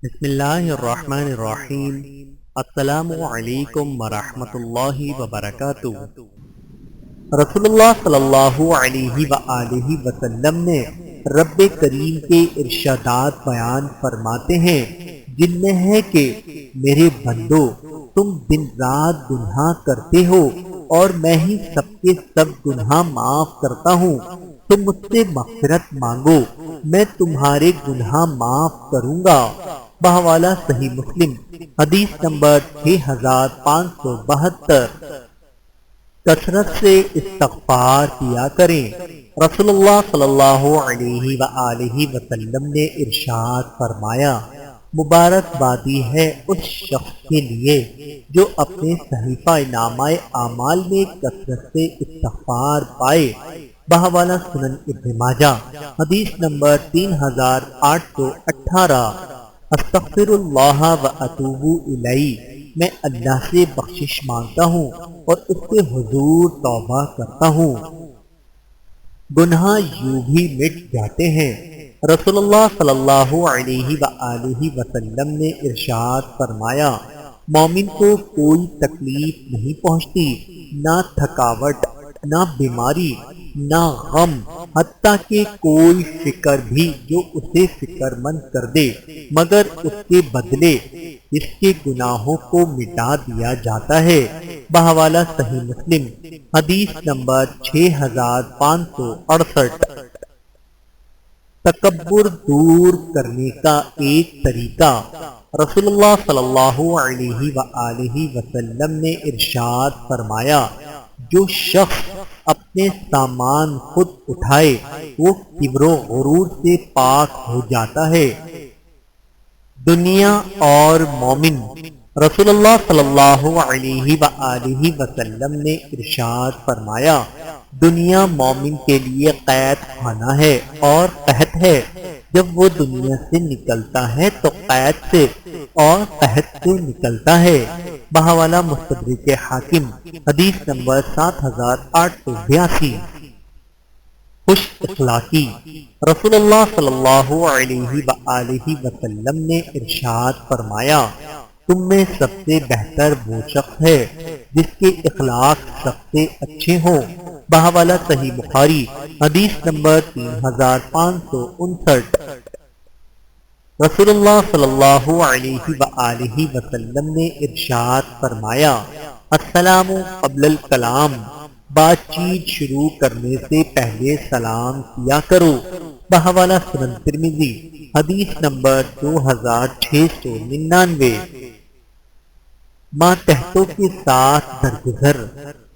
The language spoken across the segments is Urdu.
بسم اللہ الرحمن الرحیم۔ السلام علیکم ورحمۃ اللہ وبرکاتہ۔ رسول اللہ صلی اللہ علیہ وآلہ وسلم نے رب کریم کے ارشادات بیان فرماتے ہیں، جن میں ہے کہ میرے بندو، تم دن رات گناہ کرتے ہو اور میں ہی سب کے سب گناہ معاف کرتا ہوں۔ تم مجھ سے مغفرت مانگو، میں تمہارے گناہ معاف کروں گا۔ بحوالہ صحیح مسلم، حدیث نمبر 6572۔ کثرت سے استغفار کیا کریں۔ رسول اللہ صلی اللہ علیہ وآلہ وسلم نے ارشاد فرمایا، مبارکبادی ہے اس شخص کے لیے جو اپنے صحیفہ نامہ اعمال میں کثرت سے استغفار پائے۔ بحوالہ سنن ابن ماجہ، حدیث نمبر 3818۔ استغفر اللہ و اتوب الیہ، میں اللہ سے بخشش مانگتا ہوں اور اس کے حضور توبہ کرتا ہوں، گناہ یوں بھی مٹ جاتے ہیں۔ رسول اللہ صلی اللہ علیہ وآلہ وسلم نے ارشاد فرمایا، مومن کو کوئی تکلیف نہیں پہنچتی، نہ تھکاوٹ، نہ بیماری، نہ غم، حتیٰ کہ کوئی فکر بھی جو اسے فکر مند کر دے، مگر اس کے بدلے اس کے گناہوں کو مٹا دیا جاتا ہے۔ بحوالہ صحیح مسلم، حدیث نمبر 6568۔ تکبر دور کرنے کا ایک طریقہ۔ رسول اللہ صلی اللہ علیہ وآلہ وسلم نے ارشاد فرمایا، جو شخص اپنے سامان خود اٹھائے وہ کبر و غرور سے پاک ہو جاتا ہے۔ دنیا اور مومن۔ رسول اللہ صلی اللہ علیہ وآلہ وسلم نے ارشاد فرمایا، دنیا مومن کے لیے قید خانہ ہے اور قحط ہے۔ جب وہ دنیا سے نکلتا ہے تو قید سے اور قحط سے نکلتا ہے۔ بحوالہ مستدرک حاکم، حدیث نمبر 7882۔ خوش اخلاقی۔ رسول اللہ صلی اللہ علیہ وآلہ وسلم نے ارشاد فرمایا، تم میں سب سے بہتر وہ شخص ہے جس کے اخلاق سب سے اچھے ہوں۔ بحوالہ صحیح بخاری، حدیث نمبر 3559۔ رسول اللہ صلی اللہ علیہ وآلہ وسلم نے ارشاد فرمایا، السلام قبل الکلام، بات چیت شروع کرنے سے پہلے سلام کیا کرو۔ بحوالہ سنن ترمذی، حدیث نمبر 2699۔ ماتحتوں کے ساتھ درگزر۔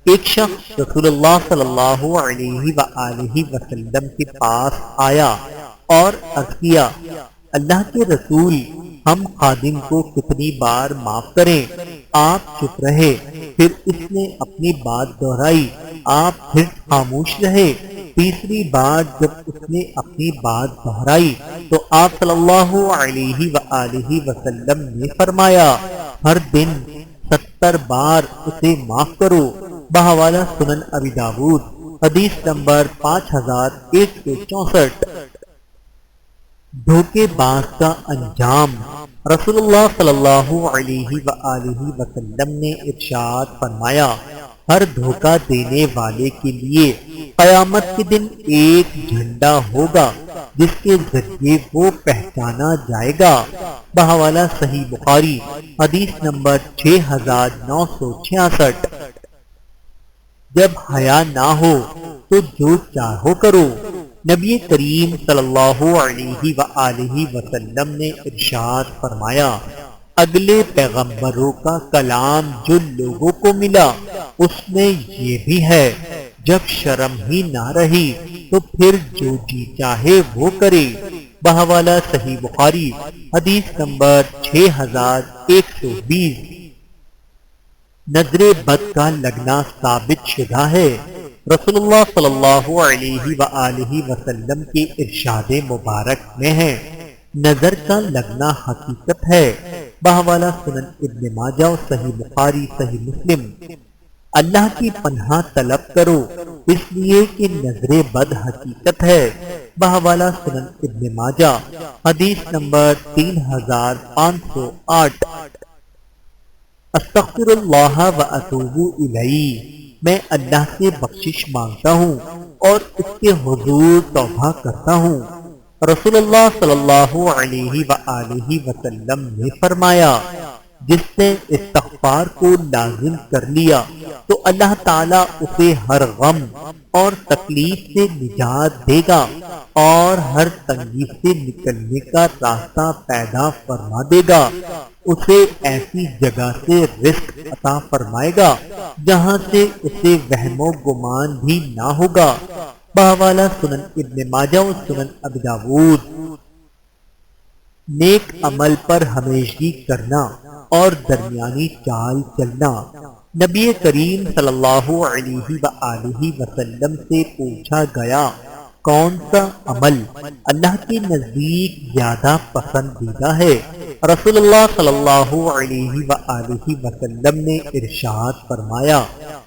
ایک شخص رسول اللہ صلی اللہ علیہ وآلہ وسلم کے پاس آیا اور عرض کیا، اللہ کے رسول، ہم خادم کو کتنی بار معاف کریں؟ آپ چپ رہے۔ پھر اس نے اپنی بات دہرائی، آپ پھر خاموش رہے۔ تیسری بار جب اس نے اپنی بات دہرائی تو آپ صلی اللہ علیہ وآلہ وسلم نے فرمایا، ہر دن 70 بار اسے معاف کرو۔ بحوالہ سنن ابی داؤد، حدیث نمبر 5164۔ دھوکے باز کا انجام۔ رسول اللہ صلی اللہ علیہ وآلہ وسلم نے ارشاد فرمایا، ہر دھوکہ دینے والے کے لیے قیامت کے دن ایک جھنڈا ہوگا جس کے ذریعے وہ پہچانا جائے گا۔ بحوالہ صحیح بخاری، حدیث نمبر 6966۔ جب حیا نہ ہو تو جو چاہو کرو۔ نبی کریم صلی اللہ علیہ وآلہ وسلم نے ارشاد فرمایا، اگلے پیغمبروں کا کلام جو لوگوں کو ملا اس میں یہ بھی ہے، جب شرم ہی نہ رہی تو پھر جو جی چاہے وہ کرے۔ بحوالہ صحیح بخاری، حدیث نمبر 6120۔ نظر بد کا لگنا ثابت شدہ ہے۔ رسول اللہ صلی اللہ علیہ وآلہ وسلم کے ارشاد مبارک میں ہے، نظر کا لگنا حقیقت ہے۔ بحوالہ سنن ابن ماجہ، صحیح بخاری، صحیح مسلم۔ اللہ کی پناہ طلب کرو اس لیے کہ نظر بد حقیقت ہے۔ بحوالہ سنن ابن ماجہ حدیث نمبر 3508۔ استغفر اللہ و اتوب الیہ، میں اللہ سے بخشش مانگتا ہوں اور اس کے حضور توبہ کرتا ہوں۔ رسول اللہ صلی اللہ علیہ وآلہ وسلم نے فرمایا جس نے استغفار کو لازم کر لیا تو اللہ تعالیٰ اسے ہر غم اور تکلیف سے نجات دے گا اور ہر تنگی سے نکلنے کا راستہ پیدا فرما دے گا۔ اسے ایسی جگہ سے رزق عطا فرمائے گا جہاں سے اسے وہم و گمان بھی نہ ہوگا۔ بحوالہ سنن ابن ماجہ و سنن ابی داؤد۔ نیک عمل پر ہمیشگی کرنا اور درمیانی چال چلنا۔ نبی کریم صلی اللہ علیہ وآلہ وسلم سے پوچھا گیا کون سا عمل اللہ کے نزدیک زیادہ پسندیدہ ہے؟ رسول اللہ صلی اللہ علیہ وآلہ وسلم نے ارشاد فرمایا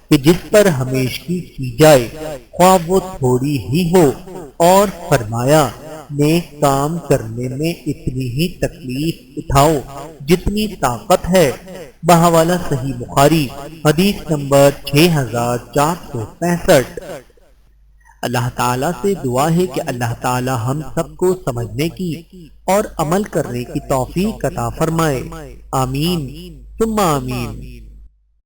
کہ جس پر ہمیشگی کی جائے خواہ وہ تھوڑی ہی ہو، اور فرمایا نیک کام کرنے میں اتنی ہی تکلیف اٹھاؤ جتنی طاقت ہے۔ بحوالہ صحیح بخاری حدیث نمبر 6465۔ اللہ تعالیٰ سے دعا ہے کہ اللہ تعالیٰ ہم سب کو سمجھنے کی اور عمل کرنے کی توفیق عطا فرمائے۔ آمین ثم آمین۔